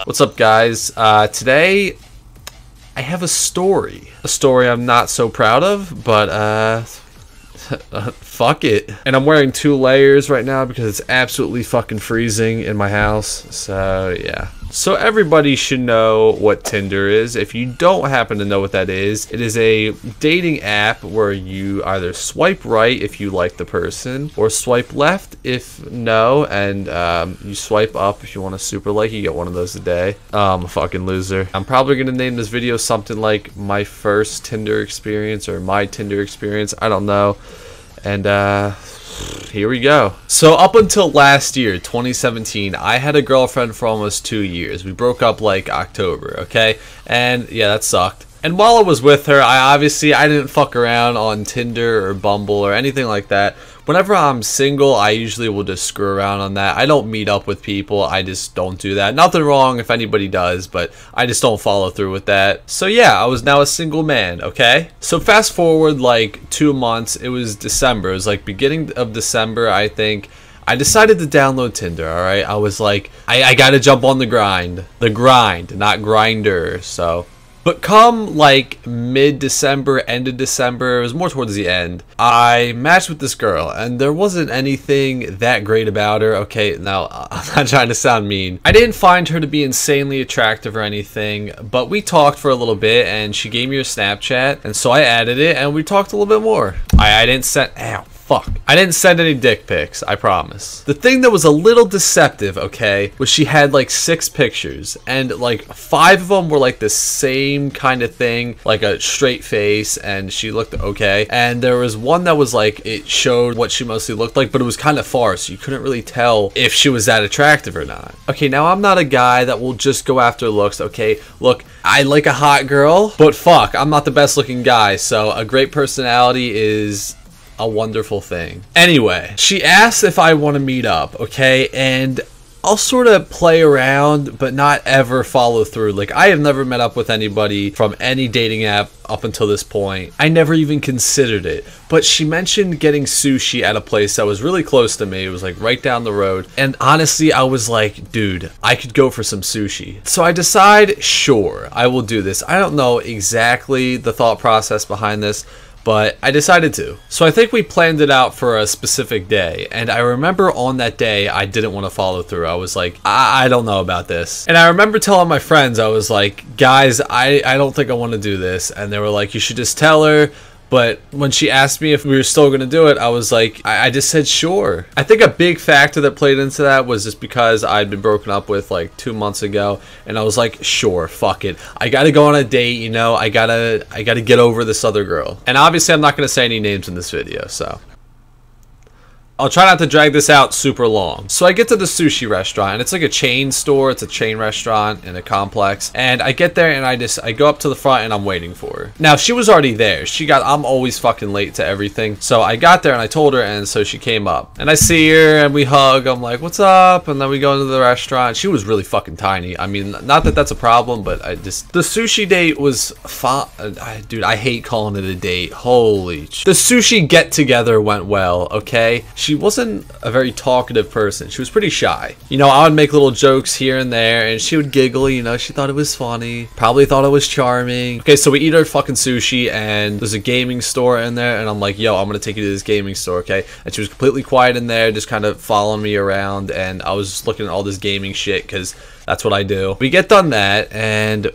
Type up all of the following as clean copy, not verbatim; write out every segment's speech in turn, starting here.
What's up, guys? Today I have a story I'm not so proud of, but fuck it. And I'm wearing 2 layers right now because it's absolutely fucking freezing in my house. So yeah. So everybody should know what Tinder is. If you don't happen to know what that is, it is a dating app where you either swipe right if you like the person, or swipe left if no, and you swipe up if you want a super like. You get one of those a day. I'm a fucking loser. I'm probably gonna name this video something like my first Tinder experience or my Tinder experience. I don't know. And here we go. So up until last year, 2017, I had a girlfriend for almost 2 years. We broke up like October, okay? And yeah, that sucked. And while I was with her, I didn't fuck around on Tinder or Bumble or anything like that. Whenever I'm single, I usually will just screw around on that. I don't meet up with people. I just don't do that. Nothing wrong if anybody does, but I just don't follow through with that. So yeah, I was now a single man, okay? So fast forward like 2 months, it was December. It was like beginning of December, I think. I decided to download Tinder, alright? I was like, I gotta jump on the grind. The grind, not grinder, so... But come like mid-December, end of December, it was more towards the end, I matched with this girl, and there wasn't anything that great about her. Okay, now, I'm not trying to sound mean. I didn't find her to be insanely attractive or anything, but we talked for a little bit, and she gave me her Snapchat, and so I added it, and we talked a little bit more. I didn't send... Ow. Fuck. I didn't send any dick pics, I promise. The thing that was a little deceptive, okay, was she had like 6 pictures, and like 5 of them were like the same kind of thing, like a straight face, and she looked okay. And there was one that was like, it showed what she mostly looked like, but it was kind of far, so you couldn't really tell if she was that attractive or not. Okay, now I'm not a guy that will just go after looks, okay? Look, I like a hot girl, but fuck, I'm not the best looking guy, so a great personality is a wonderful thing. Anyway, she asked if I want to meet up, okay? And I'll sort of play around, but not ever follow through. Like, I have never met up with anybody from any dating app up until this point. I never even considered it. But she mentioned getting sushi at a place that was really close to me. It was like right down the road. And honestly, I was like, dude, I could go for some sushi. So I decide, sure, I will do this. I don't know exactly the thought process behind this, but I decided to. So I think we planned it out for a specific day, and I remember on that day I didn't want to follow through. I was like, I don't know about this. And I remember telling my friends, I was like, guys, I don't think I want to do this. And they were like, you should just tell her. But when she asked me if we were still going to do it, I was like, I just said sure. I think a big factor that played into that was just because I'd been broken up with like 2 months ago, and I was like, sure, fuck it. I got to go on a date, you know, I gotta get over this other girl. And obviously I'm not going to say any names in this video, so I'll try not to drag this out super long. So I get to the sushi restaurant, and it's like a chain store. It's a chain restaurant in a complex. And I get there, and I go up to the front, and I'm waiting for her. Now, she was already there. I'm always fucking late to everything. So I got there, and I told her, and so she came up. And I see her, and we hug. I'm like, what's up? And then we go into the restaurant. She was really fucking tiny. I mean, not that that's a problem, but the sushi date was fine. Dude, I hate calling it a date. Holy shit. The sushi get-together went well, okay? She wasn't a very talkative person. She was pretty shy. You know, I would make little jokes here and there, and she would giggle, you know, she thought it was funny. Probably thought it was charming. Okay, so we eat our fucking sushi, and there's a gaming store in there, and I'm like, yo, I'm gonna take you to this gaming store, okay? And she was completely quiet in there, just kind of following me around, and I was just looking at all this gaming shit, because that's what I do. We get done that, and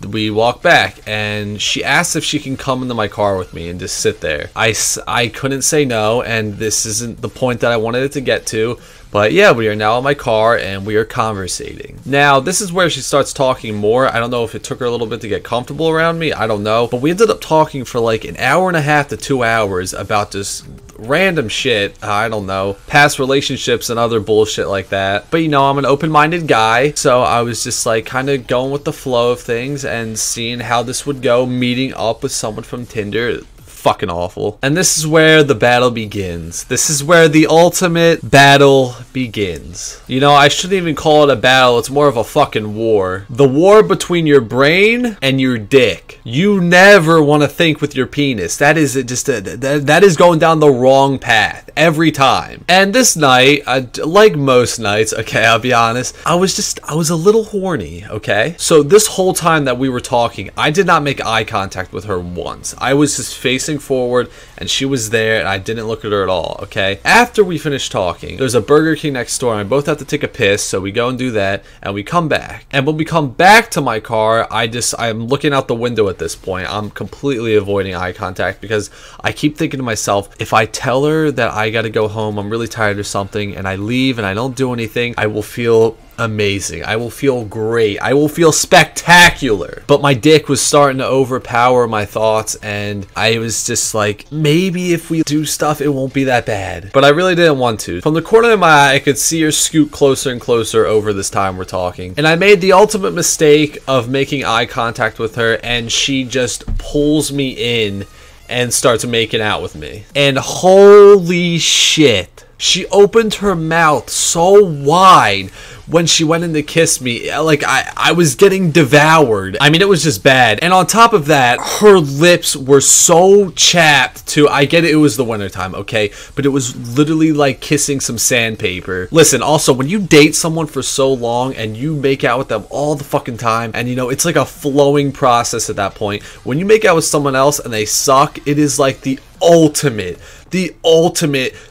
we walk back, and she asks if she can come into my car with me and just sit there. I couldn't say no, and this isn't the point that I wanted it to get to, but yeah, we are now in my car, and we are conversating. Now, this is where she starts talking more. I don't know if it took her a little bit to get comfortable around me. I don't know. But we ended up talking for like an hour and a half to 2 hours about just random shit. I don't know. Past relationships and other bullshit like that. But you know, I'm an open-minded guy, so I was just like kind of going with the flow of things and seeing how this would go, meeting up with someone from Tinder. fucking awful. And this is where the battle begins. This is where the ultimate battle begins. You know, I shouldn't even call it a battle. It's more of a fucking war. The war between your brain and your dick. You never want to think with your penis. That is just that is going down the wrong path every time. And this night, like most nights, okay, I'll be honest, I was a little horny, okay? So this whole time that we were talking, I did not make eye contact with her once. I was just facing forward and she was there and I didn't look at her at all, okay? After we finished talking, there's a Burger King next door and I both have to take a piss, so we go and do that and we come back. And when we come back to my car, I'm looking out the window at this point. I'm completely avoiding eye contact because I keep thinking to myself, if I tell her that I gotta go home, I'm really tired or something, and I leave and I don't do anything, I will feel amazing. I will feel great. I will feel spectacular. But my dick was starting to overpower my thoughts and I was just like, maybe if we do stuff, it won't be that bad. But I really didn't want to. From the corner of my eye, I could see her scoot closer and closer over this time we're talking. And I made the ultimate mistake of making eye contact with her and she just pulls me in and starts making out with me. And holy shit, she opened her mouth so wide when she went in to kiss me. Like, I was getting devoured. I mean, it was just bad. And on top of that, her lips were so chapped too. I get it, it was the wintertime, okay? But it was literally like kissing some sandpaper. Listen, also, when you date someone for so long and you make out with them all the fucking time, and you know, it's like a flowing process at that point. When you make out with someone else and they suck, it is like the ultimate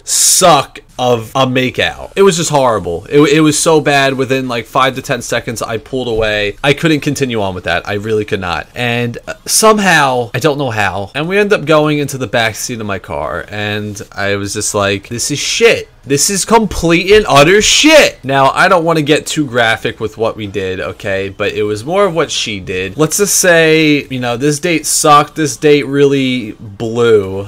suck of a makeout. It was just horrible. It was so bad. Within like 5 to 10 seconds, I pulled away. I couldn't continue on with that. I really could not. And somehow, I don't know how, and we ended up going into the back seat of my car, and I was just like, this is shit. This is complete and utter shit. Now, I don't want to get too graphic with what we did, okay? But it was more of what she did. Let's just say, you know, this date sucked. This date really blew.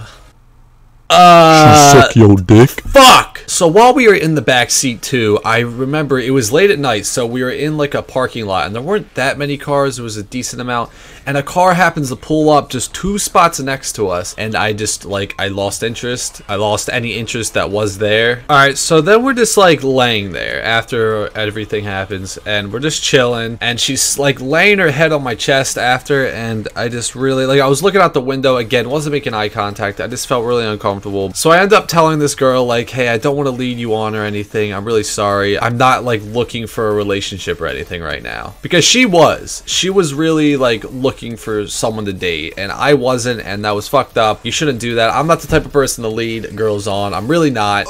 She suck your dick. Fuck! So while we were in the back seat too, I remember it was late at night, so we were in like a parking lot, and there weren't that many cars. It was a decent amount, and a car happens to pull up just 2 spots next to us, and I just like, I lost interest. I lost any interest that was there. Alright, so then we're just like laying there after everything happens, and we're just chilling, and she's like laying her head on my chest after, and I just really, like, I was looking out the window again, wasn't making eye contact. I just felt really uncomfortable. So I end up telling this girl, like, hey, I don't want to lead you on or anything. I'm really sorry. I'm not like looking for a relationship or anything right now. Because she was really like looking for someone to date, and I wasn't, and that was fucked up. You shouldn't do that. I'm not the type of person to lead girls on. I'm really not.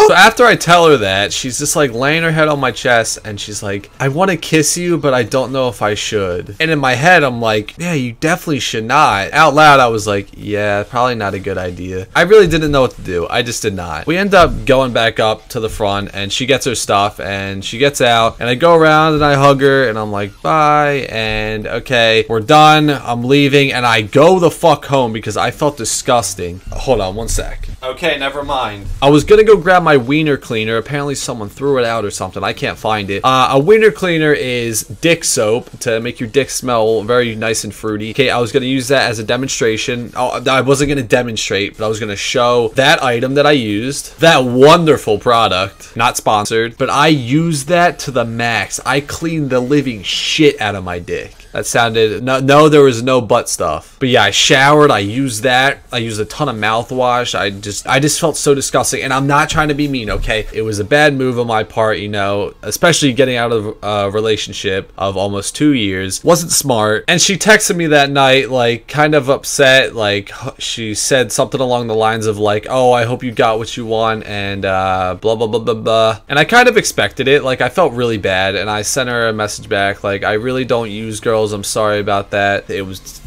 So after I tell her that, she's just like laying her head on my chest, and she's like, I want to kiss you, but I don't know if I should. And in my head, I'm like, yeah, you definitely should not. Out loud, I was like, yeah, probably not a good idea. I really didn't know what to do. I just did not. We end up going back up to the front, and she gets her stuff, and she gets out, and I go around and I hug her, and I'm like, bye, and okay, we're done. I'm leaving, and I go the fuck home because I felt disgusting. Hold on one sec. Okay, never mind. I was gonna go grab my wiener cleaner. Apparently someone threw it out or something. I can't find it. A wiener cleaner is dick soap to make your dick smell very nice and fruity. Okay, I was gonna use that as a demonstration. I wasn't gonna demonstrate, but I was gonna show that item that I used. That wonderful product. Not sponsored, but I used that to the max. I cleaned the living shit out of my dick. That sounded, no, there was no butt stuff. But yeah, I showered, I used that. I used a ton of mouthwash. I just felt so disgusting, and I'm not trying to be mean, okay? It was a bad move on my part, you know, especially getting out of a relationship of almost 2 years. Wasn't smart. And she texted me that night, like, kind of upset, like, she said something along the lines of like, oh, I hope you got what you want, and blah, blah, blah, blah, blah. And I kind of expected it. Like, I felt really bad, and I sent her a message back, like, I really don't use girls. I'm sorry about that. It was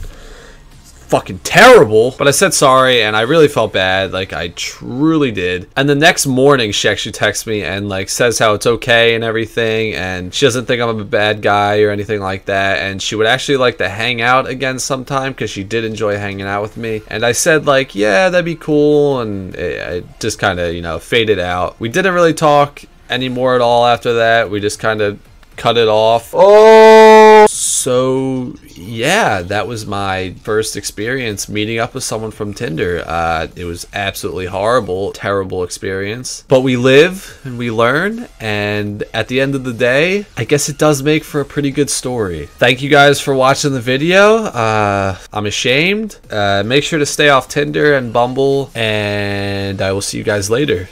fucking terrible, but I said sorry, and I really felt bad. Like, I truly did. And the next morning, she actually texts me and like says how it's okay and everything, and she doesn't think I'm a bad guy or anything like that, and she would actually like to hang out again sometime because she did enjoy hanging out with me. And I said like, yeah, that'd be cool, and it just kind of, you know, faded out. We didn't really talk anymore at all after that. We just kind of cut it off. Oh, so yeah, that was my first experience meeting up with someone from Tinder. It was absolutely horrible, terrible experience. But we live and we learn, and at the end of the day, I guess it does make for a pretty good story. Thank you guys for watching the video. I'm ashamed. Make sure to stay off Tinder and Bumble, and I will see you guys later.